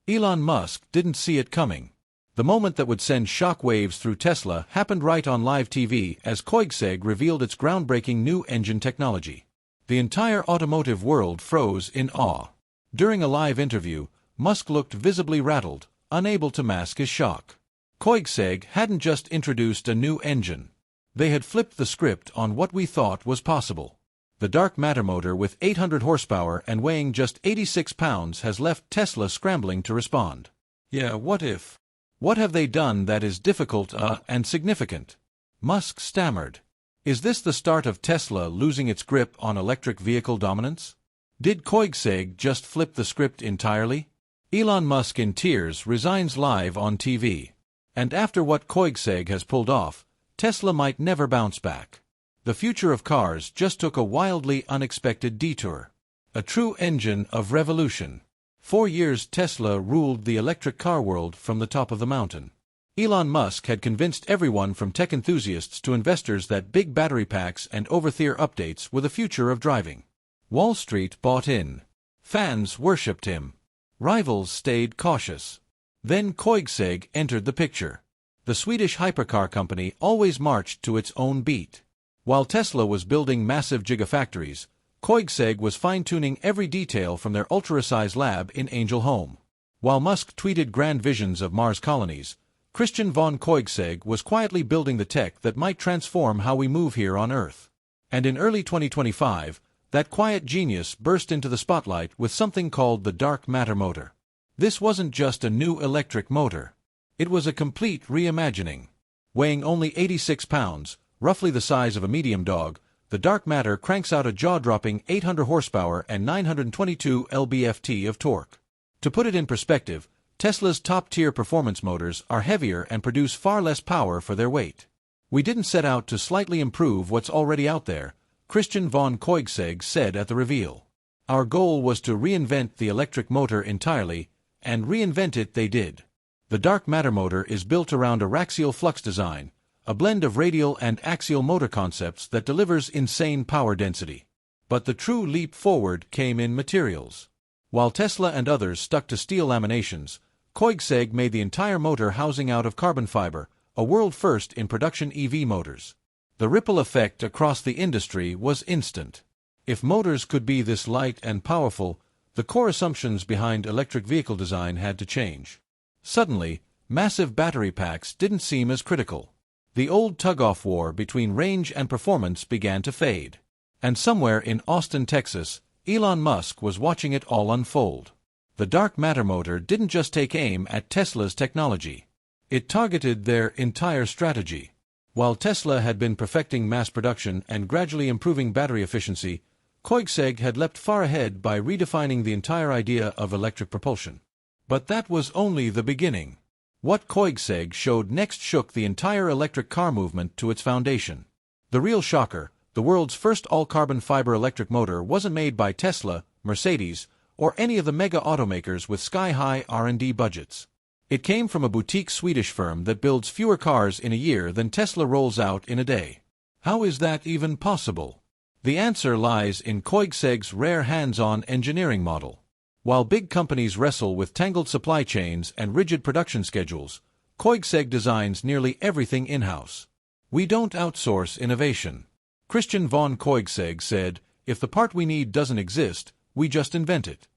Elon Musk didn't see it coming. The moment that would send shockwaves through Tesla happened right on live TV as Koenigsegg revealed its groundbreaking new engine technology. The entire automotive world froze in awe. During a live interview, Musk looked visibly rattled, unable to mask his shock. Koenigsegg hadn't just introduced a new engine. They had flipped the script on what we thought was possible. The dark matter motor with 800 horsepower and weighing just 86 pounds has left Tesla scrambling to respond. Yeah, what if? What have they done that is difficult and significant? Musk stammered. Is this the start of Tesla losing its grip on electric vehicle dominance? Did Koenigsegg just flip the script entirely? Elon Musk in tears resigns live on TV. And after what Koenigsegg has pulled off, Tesla might never bounce back. The future of cars just took a wildly unexpected detour. A true engine of revolution. For years Tesla ruled the electric car world from the top of the mountain. Elon Musk had convinced everyone from tech enthusiasts to investors that big battery packs and over-the-air updates were the future of driving. Wall Street bought in. Fans worshipped him. Rivals stayed cautious. Then Koenigsegg entered the picture. The Swedish hypercar company always marched to its own beat. While Tesla was building massive gigafactories, Koenigsegg was fine-tuning every detail from their ultra-size lab in Angel Home. While Musk tweeted grand visions of Mars colonies, Christian von Koenigsegg was quietly building the tech that might transform how we move here on Earth. And in early 2025, that quiet genius burst into the spotlight with something called the dark matter motor. This wasn't just a new electric motor. It was a complete reimagining. Weighing only 86 pounds, roughly the size of a medium dog, the dark matter cranks out a jaw-dropping 800 horsepower and 922 lb-ft of torque. To put it in perspective, Tesla's top-tier performance motors are heavier and produce far less power for their weight. We didn't set out to slightly improve what's already out there, Christian von Koenigsegg said at the reveal. Our goal was to reinvent the electric motor entirely, and reinvent it they did. The dark matter motor is built around a axial flux design, a blend of radial and axial motor concepts that delivers insane power density. But the true leap forward came in materials. While Tesla and others stuck to steel laminations, Koenigsegg made the entire motor housing out of carbon fiber, a world first in production EV motors. The ripple effect across the industry was instant. If motors could be this light and powerful, the core assumptions behind electric vehicle design had to change. Suddenly, massive battery packs didn't seem as critical. The old tug-off war between range and performance began to fade. And somewhere in Austin, Texas, Elon Musk was watching it all unfold. The dark matter motor didn't just take aim at Tesla's technology. It targeted their entire strategy. While Tesla had been perfecting mass production and gradually improving battery efficiency, Koenigsegg had leapt far ahead by redefining the entire idea of electric propulsion. But that was only the beginning. What Koenigsegg showed next shook the entire electric car movement to its foundation. The real shocker, the world's first all-carbon fiber electric motor wasn't made by Tesla, Mercedes, or any of the mega automakers with sky-high R&D budgets. It came from a boutique Swedish firm that builds fewer cars in a year than Tesla rolls out in a day. How is that even possible? The answer lies in Koenigsegg's rare hands-on engineering model. While big companies wrestle with tangled supply chains and rigid production schedules, Koenigsegg designs nearly everything in-house. We don't outsource innovation. Christian von Koenigsegg said, if the part we need doesn't exist, we just invent it.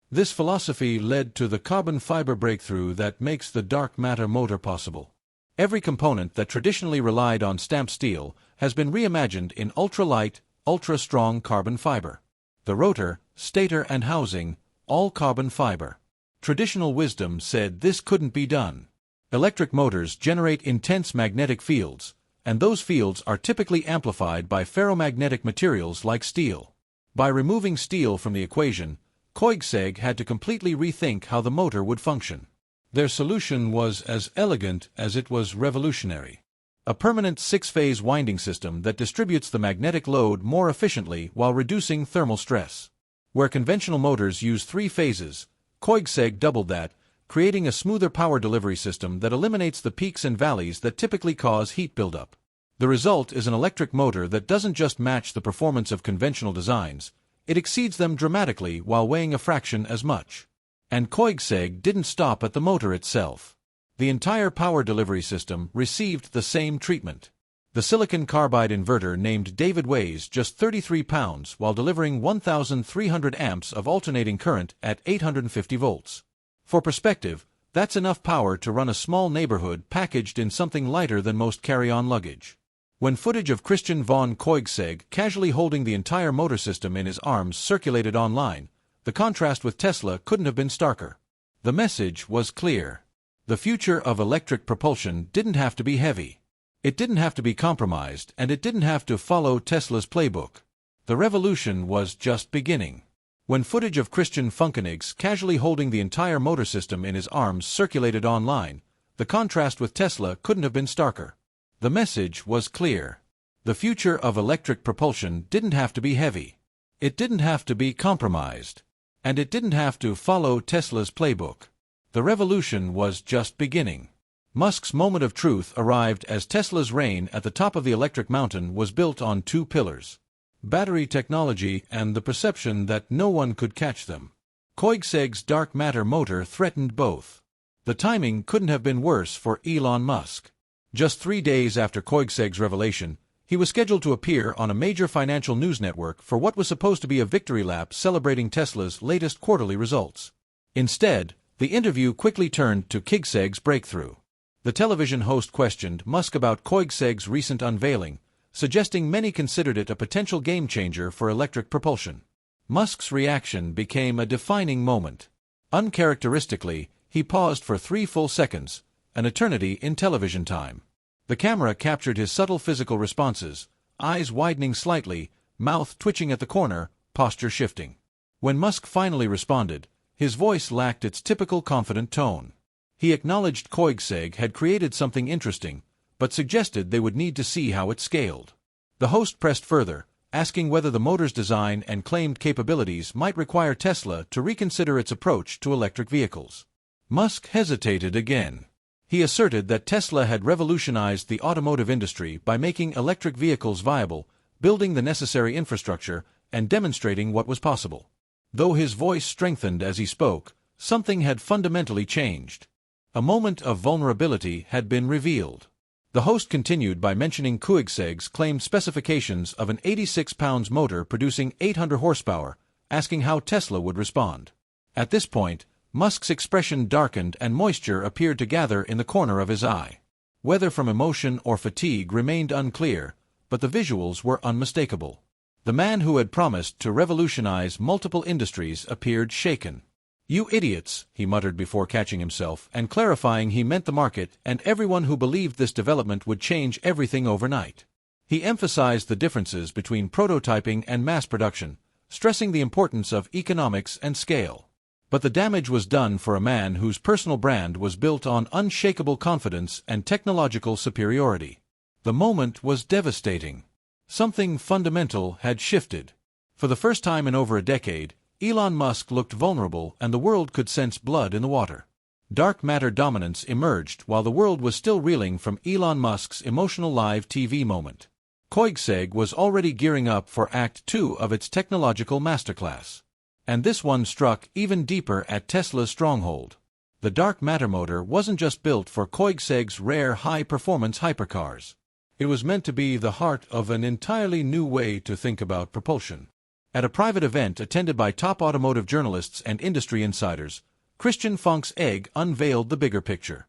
This philosophy led to the carbon fiber breakthrough that makes the dark matter motor possible. Every component that traditionally relied on stamped steel has been reimagined in ultra-light, ultra-strong carbon fiber. The rotor, stator and housing, all carbon fiber. Traditional wisdom said this couldn't be done. Electric motors generate intense magnetic fields, and those fields are typically amplified by ferromagnetic materials like steel. By removing steel from the equation, Koenigsegg had to completely rethink how the motor would function. Their solution was as elegant as it was revolutionary. A permanent six-phase winding system that distributes the magnetic load more efficiently while reducing thermal stress. Where conventional motors use 3 phases, Koenigsegg doubled that, creating a smoother power delivery system that eliminates the peaks and valleys that typically cause heat buildup. The result is an electric motor that doesn't just match the performance of conventional designs, it exceeds them dramatically while weighing a fraction as much. And Koenigsegg didn't stop at the motor itself. The entire power delivery system received the same treatment. The silicon carbide inverter named David weighs just 33 pounds while delivering 1,300 amps of alternating current at 850 volts. For perspective, that's enough power to run a small neighborhood packaged in something lighter than most carry-on luggage. When footage of Christian von Koenigsegg casually holding the entire motor system in his arms circulated online, the contrast with Tesla couldn't have been starker. The message was clear. The future of electric propulsion didn't have to be heavy. It didn't have to be compromised, and it didn't have to follow Tesla's playbook. The revolution was just beginning. When footage of Christian von Koenigsegg casually holding the entire motor system in his arms circulated online, the contrast with Tesla couldn't have been starker. The message was clear. The future of electric propulsion didn't have to be heavy. It didn't have to be compromised. And it didn't have to follow Tesla's playbook. The revolution was just beginning. Musk's moment of truth arrived as Tesla's reign at the top of the electric mountain was built on two pillars: battery technology and the perception that no one could catch them. Koenigsegg's dark matter motor threatened both. The timing couldn't have been worse for Elon Musk. Just 3 days after Koenigsegg's revelation, he was scheduled to appear on a major financial news network for what was supposed to be a victory lap celebrating Tesla's latest quarterly results. Instead, the interview quickly turned to Koenigsegg's breakthrough. The television host questioned Musk about Koenigsegg's recent unveiling, suggesting many considered it a potential game-changer for electric propulsion. Musk's reaction became a defining moment. Uncharacteristically, he paused for 3 full seconds, an eternity in television time. The camera captured his subtle physical responses, eyes widening slightly, mouth twitching at the corner, posture shifting. When Musk finally responded, his voice lacked its typical confident tone. He acknowledged Koenigsegg had created something interesting, but suggested they would need to see how it scaled. The host pressed further, asking whether the motor's design and claimed capabilities might require Tesla to reconsider its approach to electric vehicles. Musk hesitated again. He asserted that Tesla had revolutionized the automotive industry by making electric vehicles viable, building the necessary infrastructure, and demonstrating what was possible. Though his voice strengthened as he spoke, something had fundamentally changed. A moment of vulnerability had been revealed. The host continued by mentioning Koenigsegg's claimed specifications of an 86-pounds motor producing 800 horsepower, asking how Tesla would respond. At this point, Musk's expression darkened and moisture appeared to gather in the corner of his eye. Whether from emotion or fatigue remained unclear, but the visuals were unmistakable. The man who had promised to revolutionize multiple industries appeared shaken. "You idiots," he muttered before catching himself and clarifying he meant the market and everyone who believed this development would change everything overnight. He emphasized the differences between prototyping and mass production, stressing the importance of economics and scale. But the damage was done for a man whose personal brand was built on unshakable confidence and technological superiority. The moment was devastating. Something fundamental had shifted. For the first time in over a decade, Elon Musk looked vulnerable and the world could sense blood in the water. Dark matter dominance emerged while the world was still reeling from Elon Musk's emotional live TV moment. Koenigsegg was already gearing up for Act 2 of its technological masterclass. And this one struck even deeper at Tesla's stronghold. The dark matter motor wasn't just built for Koenigsegg's rare high-performance hypercars. It was meant to be the heart of an entirely new way to think about propulsion. At a private event attended by top automotive journalists and industry insiders, Christian von Koenigsegg unveiled the bigger picture.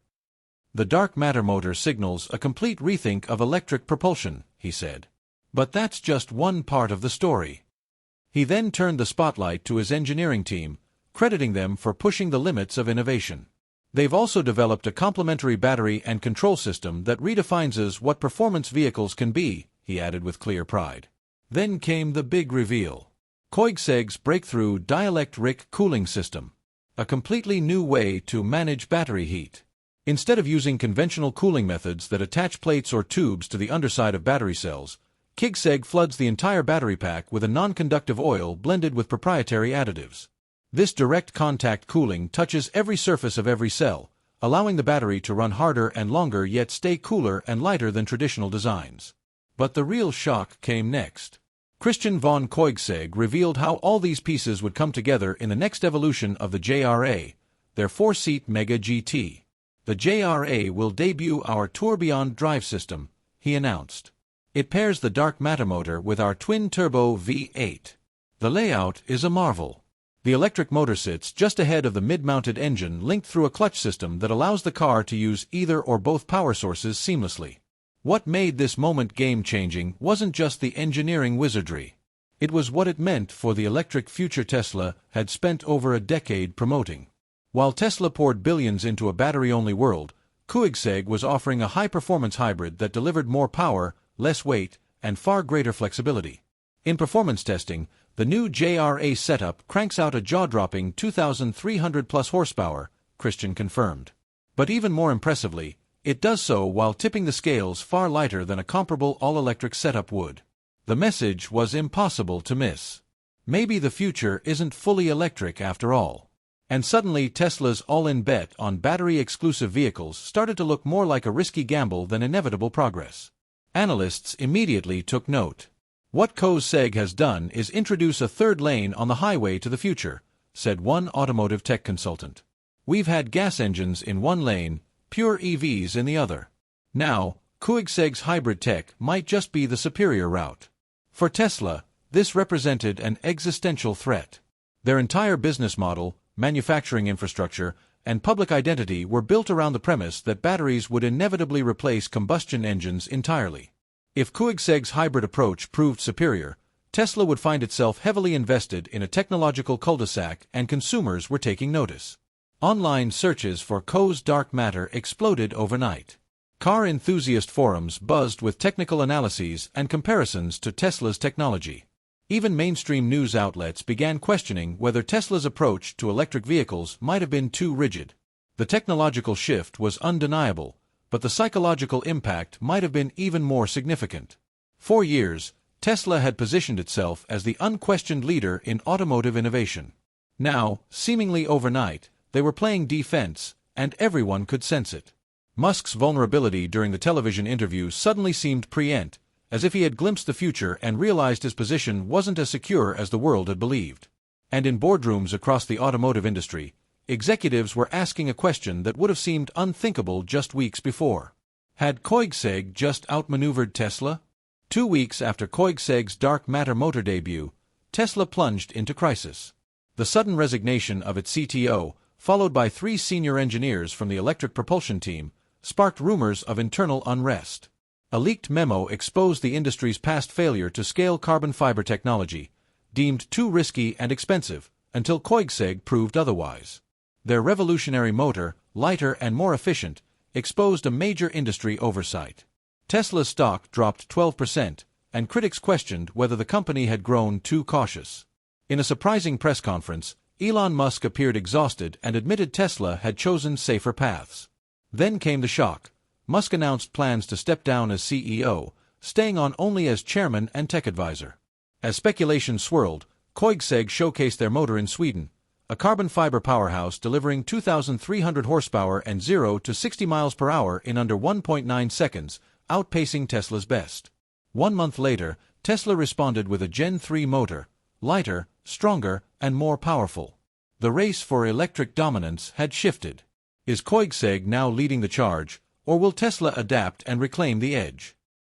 "The dark matter motor signals a complete rethink of electric propulsion," he said. "But that's just one part of the story." He then turned the spotlight to his engineering team, crediting them for pushing the limits of innovation. "They've also developed a complementary battery and control system that redefines what performance vehicles can be," he added with clear pride. Then came the big reveal. Koenigsegg's breakthrough dielectric cooling system. A completely new way to manage battery heat. Instead of using conventional cooling methods that attach plates or tubes to the underside of battery cells, Koenigsegg floods the entire battery pack with a non-conductive oil blended with proprietary additives. This direct contact cooling touches every surface of every cell, allowing the battery to run harder and longer yet stay cooler and lighter than traditional designs. But the real shock came next. Christian von Koenigsegg revealed how all these pieces would come together in the next evolution of the JRA, their 4-seat Mega GT. The JRA will debut our tourbillon drive system, he announced. It pairs the dark matter motor with our twin-turbo V8. The layout is a marvel. The electric motor sits just ahead of the mid-mounted engine linked through a clutch system that allows the car to use either or both power sources seamlessly. What made this moment game-changing wasn't just the engineering wizardry. It was what it meant for the electric future Tesla had spent over a decade promoting. While Tesla poured billions into a battery-only world, Koenigsegg was offering a high-performance hybrid that delivered more power, less weight, and far greater flexibility. In performance testing, the new JRA setup cranks out a jaw-dropping 2,300-plus horsepower, Christian confirmed. But even more impressively, it does so while tipping the scales far lighter than a comparable all-electric setup would. The message was impossible to miss. Maybe the future isn't fully electric after all. And suddenly Tesla's all-in bet on battery-exclusive vehicles started to look more like a risky gamble than inevitable progress. Analysts immediately took note. What Koenigsegg has done is introduce a third lane on the highway to the future, said one automotive tech consultant. We've had gas engines in one lane, pure EVs in the other. Now, Koenigsegg's hybrid tech might just be the superior route. For Tesla, this represented an existential threat. Their entire business model, manufacturing infrastructure, and public identity were built around the premise that batteries would inevitably replace combustion engines entirely. If Koenigsegg's hybrid approach proved superior, Tesla would find itself heavily invested in a technological cul-de-sac and consumers were taking notice. Online searches for Ko's dark matter exploded overnight. Car enthusiast forums buzzed with technical analyses and comparisons to Tesla's technology. Even mainstream news outlets began questioning whether Tesla's approach to electric vehicles might have been too rigid. The technological shift was undeniable, but the psychological impact might have been even more significant. For years, Tesla had positioned itself as the unquestioned leader in automotive innovation. Now, seemingly overnight, they were playing defense, and everyone could sense it. Musk's vulnerability during the television interview suddenly seemed preempt, as if he had glimpsed the future and realized his position wasn't as secure as the world had believed. And in boardrooms across the automotive industry, executives were asking a question that would have seemed unthinkable just weeks before. Had Koenigsegg just outmaneuvered Tesla? 2 weeks after Koenigsegg's dark matter motor debut, Tesla plunged into crisis. The sudden resignation of its CTO, followed by 3 senior engineers from the electric propulsion team, sparked rumors of internal unrest. A leaked memo exposed the industry's past failure to scale carbon fiber technology, deemed too risky and expensive, until Koenigsegg proved otherwise. Their revolutionary motor, lighter and more efficient, exposed a major industry oversight. Tesla's stock dropped 12%, and critics questioned whether the company had grown too cautious. In a surprising press conference, Elon Musk appeared exhausted and admitted Tesla had chosen safer paths. Then came the shock. Musk announced plans to step down as CEO, staying on only as chairman and tech advisor. As speculation swirled, Koenigsegg showcased their motor in Sweden, a carbon fiber powerhouse delivering 2,300 horsepower and 0 to 60 miles per hour in under 1.9 seconds, outpacing Tesla's best. 1 month later, Tesla responded with a Gen 3 motor, lighter, stronger, and more powerful. The race for electric dominance had shifted. Is Koenigsegg now leading the charge, or will Tesla adapt and reclaim the edge?